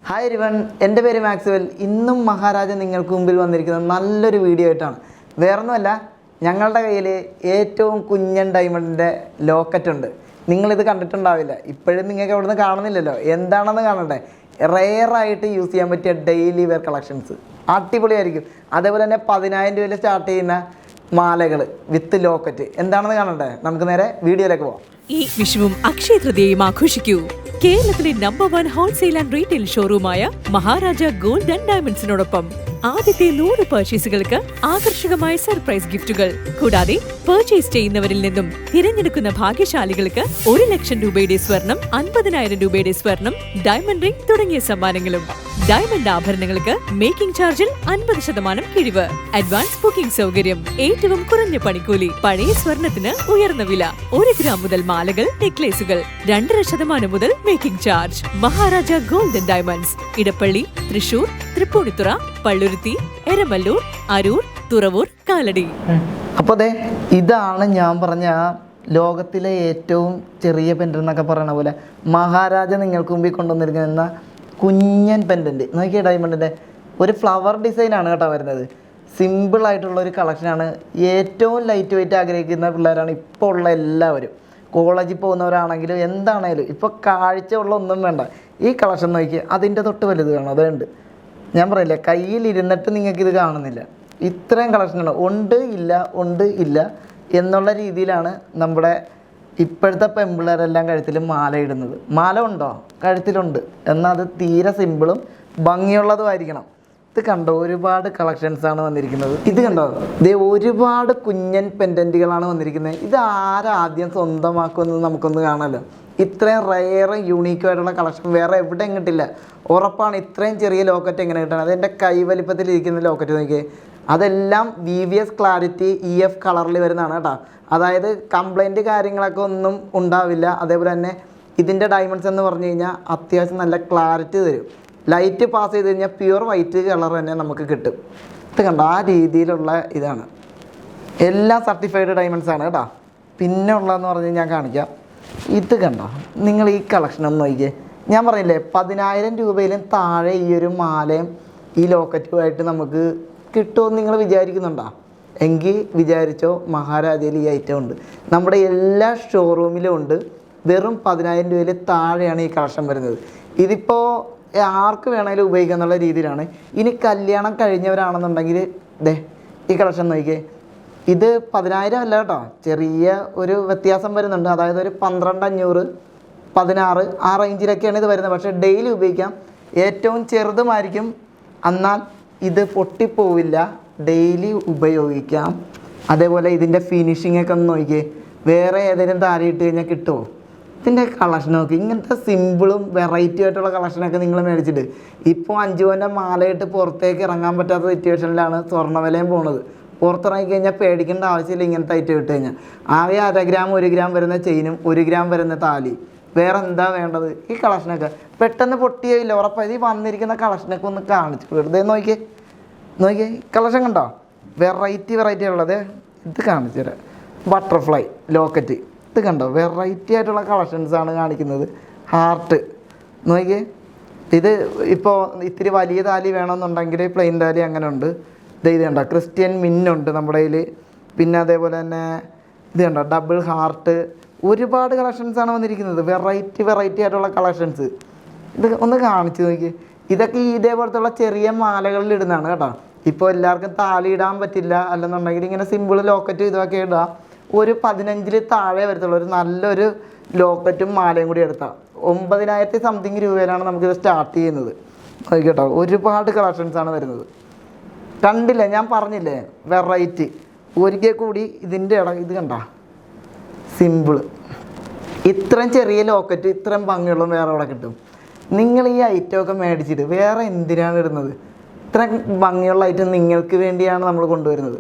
Hi everyone, എൻ്റെ പേര് Maxwell. ഇന്നും മഹാരാജ നിങ്ങൾക്ക് മുമ്പിൽ വന്നിരിക്കുന്നത് നല്ലൊരു വീഡിയോ ആയിട്ടാണ്. വേറൊന്നുമല്ല, ഞങ്ങളുടെ കയ്യിൽ ഏറ്റവും കുഞ്ഞൻ ഡയമണ്ടിൻ്റെ ലോക്കറ്റ് ഉണ്ട്. നിങ്ങളിത് കണ്ടിട്ടുണ്ടാവില്ല, ഇപ്പോഴും നിങ്ങൾക്ക് അവിടെ നിന്ന് കാണുന്നില്ലല്ലോ. എന്താണെന്ന് കാണണ്ടേ? റെയറായിട്ട് യൂസ് ചെയ്യാൻ പറ്റിയ ഡെയിലി വെയർ കളക്ഷൻസ് അടിപൊളിയായിരിക്കും. അതേപോലെ തന്നെ 10,000 രൂപയിൽ സ്റ്റാർട്ട് ചെയ്യുന്ന മാലകൾ വിത്ത് ലോക്കറ്റ് എന്താണെന്ന് കാണണ്ടേ? നമുക്ക് നേരെ വീഡിയോയിലേക്ക് പോകാം. ഈ വിഷുവും അക്ഷയ തൃതീയയും ആഘോഷിക്കൂ. കേരളത്തിലെ നമ്പർ 1 ഹോൾസെയിൽ ആൻഡ് റീറ്റെയിൽ ഷോറൂമായ മഹാരാജ ഗോൾഡ് ആൻഡ് ഡയമണ്ട്സിനോടൊപ്പം ആദ്യത്തെ 100 പർച്ചേസുകൾക്ക് ആകർഷകമായ സർപ്രൈസ് ഗിഫ്റ്റുകൾ, കൂടാതെ പർച്ചേസ് ചെയ്യുന്നവരിൽ നിന്നും തിരഞ്ഞെടുക്കുന്ന ഭാഗ്യശാലികൾക്ക് 1,00,000 രൂപയുടെ സ്വർണം, 50,000 രൂപയുടെ സ്വർണം, ഡയമണ്ട് റിംഗ് തുടങ്ങിയ സമ്മാനങ്ങളും. ഡയമണ്ട് ആഭരണങ്ങൾക്ക് മേക്കിംഗ് ചാർജിൽ 50% കിഴിവ്, അഡ്വാൻസ് ബുക്കിംഗ് സൗകര്യം, ഏറ്റവും കുറഞ്ഞ പണിക്കൂലി, പഴയ സ്വർണത്തിന് ഉയർന്ന വില, 1 ഗ്രാം മുതൽ മാലകൾ, നെക്ലേസുകൾ, 2.5% മുതൽ making charge. Maharaja gold and diamonds, Edappally, Thrissur, Tripunithura, Palluruthy, Eramalloor, Aroor, Thuravoor, Kalady. അപ്പോൾ അതെ, ഇതാണ് ഞാൻ പറഞ്ഞ ലോകത്തിലെ ഏറ്റവും ചെറിയ പെൻഡന്റ് എന്നൊക്കെ പറയണ പോലെ മഹാരാജ നിങ്ങൾക്ക് മുമ്പിൽ കൊണ്ടുവന്നിരിക്കുന്ന കുഞ്ഞൻ പെൻഡൻറ്റ്. നോക്കിയ ഡയമണ്ടിൻ്റെ ഒരു ഫ്ലവർ ഡിസൈനാണ് കേട്ടോ വരുന്നത്. സിമ്പിളായിട്ടുള്ള ഒരു കളക്ഷനാണ്. ഏറ്റവും ലൈറ്റ് വെയിറ്റ് ആഗ്രഹിക്കുന്ന പിള്ളേരാണ് ഇപ്പോൾ ഉള്ള എല്ലാവരും. കോളേജിൽ പോകുന്നവരാണെങ്കിലും എന്താണേലും ഇപ്പോൾ കാഴ്ച ഉള്ള ഒന്നും വേണ്ട. ഈ കളക്ഷൻ നോക്കി അതിൻ്റെ തൊട്ട് വലുത് കാണും. അതുണ്ട്, ഞാൻ പറയില്ല, കയ്യിലിരുന്നിട്ട് നിങ്ങൾക്കിത് കാണുന്നില്ല. ഇത്രയും കളക്ഷനാണ്. ഉണ്ട് ഇല്ല എന്നുള്ള രീതിയിലാണ് നമ്മുടെ ഇപ്പോഴത്തെ പെൺപിള്ളേരെല്ലാം കഴുത്തിൽ മാല ഇടുന്നത്. മാല ഉണ്ടോ? കഴുത്തിലുണ്ട്. എന്നാൽ അത് തീരെ സിമ്പിളും ഭംഗിയുള്ളതുമായിരിക്കണം. ഇത് കണ്ടോ, ഒരുപാട് കളക്ഷൻസാണ് വന്നിരിക്കുന്നത്. ഇത് കണ്ടോ, ഇതേ ഒരുപാട് കുഞ്ഞൻ പെൻഡൻറ്റുകളാണ് വന്നിരിക്കുന്നത്. ഇത് ആരാദ്യം സ്വന്തമാക്കുമെന്ന് നമുക്കൊന്ന് കാണാമല്ലോ. ഇത്രയും റെയറും യൂണീക്കുമായിട്ടുള്ള കളക്ഷൻ വേറെ എവിടെയും കിട്ടില്ല. ഉറപ്പാണ്. ഇത്രയും ചെറിയ ലോക്കറ്റ് എങ്ങനെ കിട്ടണം? അതെൻ്റെ കൈവലിപ്പത്തിലിരിക്കുന്ന ലോക്കറ്റ് നോക്കിയേ. അതെല്ലാം VVS ക്ലാരിറ്റി EF കളറിൽ വരുന്നതാണ് കേട്ടോ. അതായത് കംപ്ലൈൻറ്റ് കാര്യങ്ങളൊക്കെ ഒന്നും ഉണ്ടാവില്ല. അതേപോലെ തന്നെ ഇതിൻ്റെ ഡയമണ്ട്സ് എന്ന് പറഞ്ഞു കഴിഞ്ഞാൽ അത്യാവശ്യം നല്ല ക്ലാരിറ്റി തരും. ലൈറ്റ് പാസ് ചെയ്ത് കഴിഞ്ഞാൽ പ്യുവർ വൈറ്റ് കളർ തന്നെ നമുക്ക് കിട്ടും. ഇത് കണ്ടോ, ആ രീതിയിലുള്ള ഇതാണ്. എല്ലാം സർട്ടിഫൈഡ് ഡയമണ്ട്സ് ആണ് കേട്ടോ. പിന്നെ ഉള്ളതെന്ന് പറഞ്ഞ് ഞാൻ കാണിക്കാം. ഇത് കണ്ടോ, നിങ്ങൾ ഈ കളക്ഷൻ ഒന്ന് നോക്കിയേ. ഞാൻ പറയില്ലേ, 10,000 രൂപയിലും താഴെ ഈ ഒരു മാലയും ഈ ലോക്കറ്റുമായിട്ട് നമുക്ക് കിട്ടുമെന്ന് നിങ്ങൾ വിചാരിക്കുന്നുണ്ടോ? എങ്കിൽ വിചാരിച്ചോ, മഹാരാജയിൽ ഈ ഐറ്റം ഉണ്ട്. നമ്മുടെ എല്ലാ ഷോറൂമിലും ഉണ്ട്. വെറും 10,000 രൂപയിൽ താഴെയാണ് ഈ കളക്ഷൻ വരുന്നത്. ഇതിപ്പോൾ ആർക്ക് വേണമെങ്കിലും ഉപയോഗിക്കുക എന്നുള്ള രീതിയിലാണ്. ഇനി കല്യാണം കഴിഞ്ഞവരാണെന്നുണ്ടെങ്കിൽ ദേ ഈ കളക്ഷൻ നോക്കിയേ. ഇത് 10,000 അല്ല കേട്ടോ, ചെറിയ ഒരു വ്യത്യാസം വരുന്നുണ്ട്. അതായത് ഒരു 12,500, 16 ആ റേഞ്ചിലൊക്കെയാണ് ഇത് വരുന്നത്. പക്ഷേ ഡെയിലി ഉപയോഗിക്കാം. ഏറ്റവും ചെറുതുമായിരിക്കും, എന്നാൽ ഇത് പൊട്ടിപ്പോവില്ല, ഡെയിലി ഉപയോഗിക്കാം. അതേപോലെ ഇതിൻ്റെ ഫിനിഷിംഗ് ഒക്കെ ഒന്ന് നോക്കിയേ. വേറെ ഏതെങ്കിലും താര ഇട്ട് കഴിഞ്ഞാൽ കിട്ടുമോ? ഇതിൻ്റെ കളക്ഷൻ നോക്കി. ഇങ്ങനത്തെ സിമ്പിളും വെറൈറ്റി ആയിട്ടുള്ള കളക്ഷനൊക്കെ നിങ്ങൾ മേടിച്ചിട്ട് ഇപ്പോൾ 5 പവൻ്റെ മാലയിട്ട് പുറത്തേക്ക് ഇറങ്ങാൻ പറ്റാത്ത സിറ്റുവേഷനിലാണ് സ്വർണ്ണവിലയും പോകുന്നത്. പുറത്തിറങ്ങി കഴിഞ്ഞാൽ പേടിക്കേണ്ട ആവശ്യമില്ല. ഇങ്ങനത്തെ ഐറ്റം ഇട്ട് കഴിഞ്ഞാൽ ആകെ 1/2 ഗ്രാം 1 ഗ്രാം വരുന്ന ചെയിനും 1 ഗ്രാം വരുന്ന താലി, വേറെ എന്താ വേണ്ടത്? ഈ കളക്ഷനൊക്കെ പെട്ടെന്ന് പൊട്ടിയില്ല. ഉറപ്പായത് ഈ വന്നിരിക്കുന്ന കളക്ഷനൊക്കെ ഒന്ന് കാണിച്ചു വെറുതെ നോക്കിയേ. കളക്ഷൻ കണ്ടോ, വെറൈറ്റി ഉള്ളത്. ഇത് കാണിച്ചു തരാം. ബട്ടർഫ്ലൈ ലോക്കറ്റ്, ഇത് കണ്ടോ, വെറൈറ്റി ആയിട്ടുള്ള കളക്ഷൻസാണ് കാണിക്കുന്നത്. ഹാർട്ട് നോക്കിയേ. ഇത് ഇപ്പോൾ ഇത്തിരി വലിയ താലി വേണമെന്നുണ്ടെങ്കിൽ പ്ലെയിൻ താലി അങ്ങനെ ഉണ്ട്. ഇത് കണ്ടോ, ക്രിസ്ത്യൻ മിന്നുണ്ട് നമ്മുടെ കയ്യിൽ. പിന്നെ അതേപോലെ തന്നെ ഇത് കണ്ടോ, ഡബിൾ ഹാർട്ട്. ഒരുപാട് കളക്ഷൻസാണ് വന്നിരിക്കുന്നത്. വെറൈറ്റി ആയിട്ടുള്ള കളക്ഷൻസ്. ഇത് ഒന്ന് കാണിച്ച് നോക്കി. ഇതൊക്കെ ഇതേപോലത്തുള്ള ചെറിയ മാലകളിൽ ഇടുന്നതാണ് കേട്ടോ. ഇപ്പോൾ എല്ലാവർക്കും താലി ഇടാൻ പറ്റില്ല, അല്ലെന്നുണ്ടെങ്കിൽ ഇങ്ങനെ സിമ്പിൾ ലോക്കറ്റ് ഇതൊക്കെ ഇടാം. ഒരു 15 താഴെ വരത്തുള്ളൂ. ഒരു നല്ലൊരു ലോക്കറ്റും മാലയും കൂടി എടുത്താൽ 9,000 സംതിങ് രൂപയിലാണ് നമുക്കിത് സ്റ്റാർട്ട് ചെയ്യുന്നത്. കേട്ടോ, ഒരുപാട് കളക്ഷൻസാണ് വരുന്നത്. കണ്ടില്ലേ, ഞാൻ പറഞ്ഞില്ലേ വെറൈറ്റി. ഒരിക്കൽ കൂടി ഇതിൻ്റെ ഇത് കണ്ട, സിമ്പിൾ. ഇത്രയും ചെറിയ ലോക്കറ്റ് ഇത്രയും ഭംഗിയുള്ള വേറെ അവിടെ കിട്ടും. നിങ്ങൾ ഈ ഐറ്റമൊക്കെ മേടിച്ചിട്ട് വേറെ എന്തിനാണ് ഇടുന്നത്? ഇത്ര ഭംഗിയുള്ള ഐറ്റം നിങ്ങൾക്ക് വേണ്ടിയാണ് നമ്മൾ കൊണ്ടുവരുന്നത്.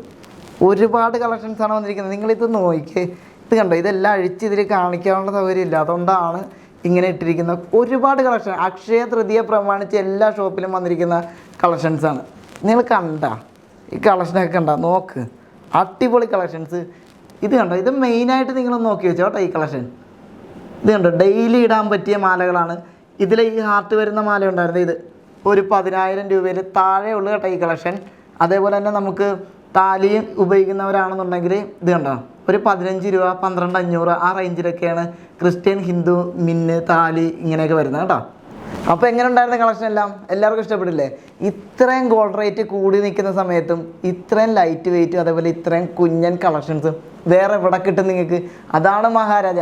ഒരുപാട് കളക്ഷൻസാണ് വന്നിരിക്കുന്നത്. നിങ്ങളിത് നോക്കിയേ. ഇത് കണ്ടോ, ഇതെല്ലാം അഴിച്ച് ഇതിൽ കാണിക്കാനുള്ള സൗകര്യമില്ല, അതുകൊണ്ടാണ് ഇങ്ങനെ ഇട്ടിരിക്കുന്നത്. ഒരുപാട് കളക്ഷൻ അക്ഷയ തൃതീയ പ്രമാണിച്ച് എല്ലാ ഷോപ്പിലും വന്നിരിക്കുന്ന കളക്ഷൻസാണ്. നിങ്ങൾ കണ്ട ഈ കളക്ഷനൊക്കെ കണ്ട, നോക്ക്, അടിപൊളി കളക്ഷൻസ്. ഇത് കണ്ടോ, ഇത് മെയിനായിട്ട് നിങ്ങളൊന്ന് നോക്കി വെച്ചോ കേട്ടോ. ഈ കളക്ഷൻ ഇത് കണ്ടോ, ഡെയിലി ഇടാൻ പറ്റിയ മാലകളാണ്. ഇതിൽ ഈ ഹാർട്ട് വരുന്ന മാല ഉണ്ടായിരുന്നു. ഒരു 10,000 രൂപയിൽ താഴെയുള്ള കേട്ടോ ഈ കളക്ഷൻ. അതേപോലെ തന്നെ നമുക്ക് താലി ഉപയോഗിക്കുന്നവരാണെന്നുണ്ടെങ്കിൽ ഇത് കണ്ടോ, ഒരു 15 രൂപ 12,500 ആ റേഞ്ചിലൊക്കെയാണ് ക്രിസ്ത്യൻ, ഹിന്ദു, മിന്ന്, താലി ഇങ്ങനെയൊക്കെ വരുന്നത് കേട്ടോ. അപ്പോൾ എങ്ങനെ ഉണ്ടായിരുന്ന കളക്ഷൻ എല്ലാം എല്ലാവർക്കും ഇഷ്ടപ്പെട്ടില്ലേ? ഇത്രയും ഗോൾഡ് റേറ്റ് കൂടി നിൽക്കുന്ന സമയത്തും ഇത്രയും ലൈറ്റ് വെയിറ്റും അതേപോലെ ഇത്രയും കുഞ്ഞൻ കളക്ഷൻസും വേറെ എവിടെ കിട്ടും നിങ്ങൾക്ക്? അതാണ് മഹാരാജ.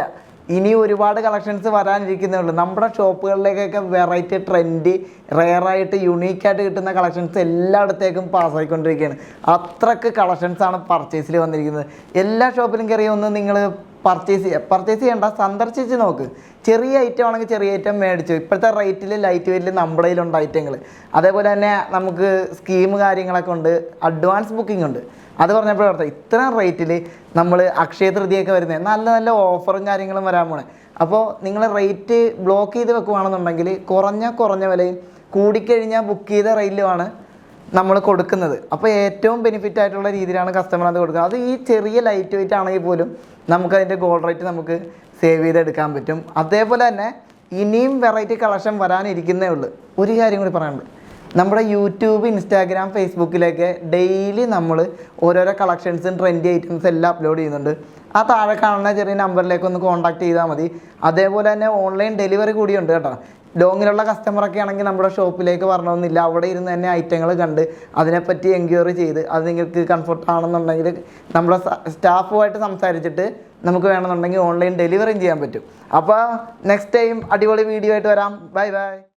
ഇനി ഒരുപാട് കളക്ഷൻസ് വരാനിരിക്കുന്നേ ഉള്ളൂ. നമ്മുടെ ഷോപ്പുകളിലേക്കൊക്കെ വെറൈറ്റി, ട്രെൻഡ്, റെയറായിട്ട് യുണീക്കായിട്ട് കിട്ടുന്ന കളക്ഷൻസ് എല്ലായിടത്തേക്കും പാസ്സായിക്കൊണ്ടിരിക്കുകയാണ്. അത്രയ്ക്ക് കളക്ഷൻസാണ് പർച്ചേസിൽ വന്നിരിക്കുന്നത്. എല്ലാ ഷോപ്പിലും കയറി ഒന്ന് നിങ്ങൾ പർച്ചേസ് ചെയ്യേണ്ട, സന്ദർശിച്ച് നോക്ക്. ചെറിയ ഐറ്റം ആണെങ്കിൽ ചെറിയ ഐറ്റം മേടിച്ചു. ഇപ്പോഴത്തെ റേറ്റിൽ ലൈറ്റ് വെയിറ്റിൽ നമ്മുടെ കയ്യിലുണ്ട് ഐറ്റങ്ങൾ. അതേപോലെ തന്നെ നമുക്ക് സ്കീം കാര്യങ്ങളൊക്കെ ഉണ്ട്, അഡ്വാൻസ് ബുക്കിംഗ് ഉണ്ട്. അത് പറഞ്ഞപ്പോഴത്തെ ഇത്രയും റേറ്റിൽ നമ്മൾ അക്ഷയ തൃതീയൊക്കെ വരുന്നത് നല്ല നല്ല ഓഫറും കാര്യങ്ങളും വരാൻ പോണേ. അപ്പോൾ നിങ്ങൾ റേറ്റ് ബ്ലോക്ക് ചെയ്ത് വെക്കുകയാണെന്നുണ്ടെങ്കിൽ കുറഞ്ഞ വിലയും കൂടിക്കഴിഞ്ഞാൽ ബുക്ക് ചെയ്ത റേറ്റിലുമാണ് നമ്മൾ കൊടുക്കുന്നത്. അപ്പോൾ ഏറ്റവും ബെനിഫിറ്റ് ആയിട്ടുള്ള രീതിയിലാണ് കസ്റ്റമർ അത് കൊടുക്കുന്നത്. അത് ഈ ചെറിയ ലൈറ്റ് വെയിറ്റ് ആണെങ്കിൽ പോലും നമുക്കതിൻ്റെ ഗോൾഡ് റേറ്റ് നമുക്ക് സേവ് ചെയ്തെടുക്കാൻ പറ്റും. അതേപോലെ തന്നെ ഇനിയും വെറൈറ്റി കളക്ഷൻ വരാനിരിക്കുന്നേ ഉള്ളൂ. ഒരു കാര്യം കൂടി പറയാനുണ്ട്, നമ്മുടെ യൂട്യൂബ്, ഇൻസ്റ്റാഗ്രാം, ഫേസ്ബുക്കിലേക്ക് ഡെയിലി നമ്മൾ ഓരോരോ കളക്ഷൻസും ട്രെൻഡി ഐറ്റംസ് എല്ലാം അപ്ലോഡ് ചെയ്യുന്നുണ്ട്. ആ താഴെ കാണുന്ന ചെറിയ നമ്പറിലേക്ക് ഒന്ന് കോൺടാക്ട് ചെയ്താൽ മതി. അതേപോലെ തന്നെ ഓൺലൈൻ ഡെലിവറി കൂടിയുണ്ട് കേട്ടോ. ലോങ്ങിലുള്ള കസ്റ്റമറൊക്കെ ആണെങ്കിൽ നമ്മുടെ ഷോപ്പിലേക്ക് വരണമെന്നില്ല, അവിടെ ഇരുന്ന് തന്നെ ഐറ്റങ്ങൾ കണ്ട് അതിനെപ്പറ്റി എൻക്വയറി ചെയ്ത് അത് നിങ്ങൾക്ക് കംഫർട്ട് ആണെന്നുണ്ടെങ്കിൽ നമ്മുടെ സ്റ്റാഫുമായിട്ട് സംസാരിച്ചിട്ട് നമുക്ക് വേണമെന്നുണ്ടെങ്കിൽ ഓൺലൈൻ ഡെലിവറിയും ചെയ്യാൻ പറ്റും. അപ്പോൾ നെക്സ്റ്റ് ടൈം അടിപൊളി വീഡിയോ ആയിട്ട് വരാം. Bye bye.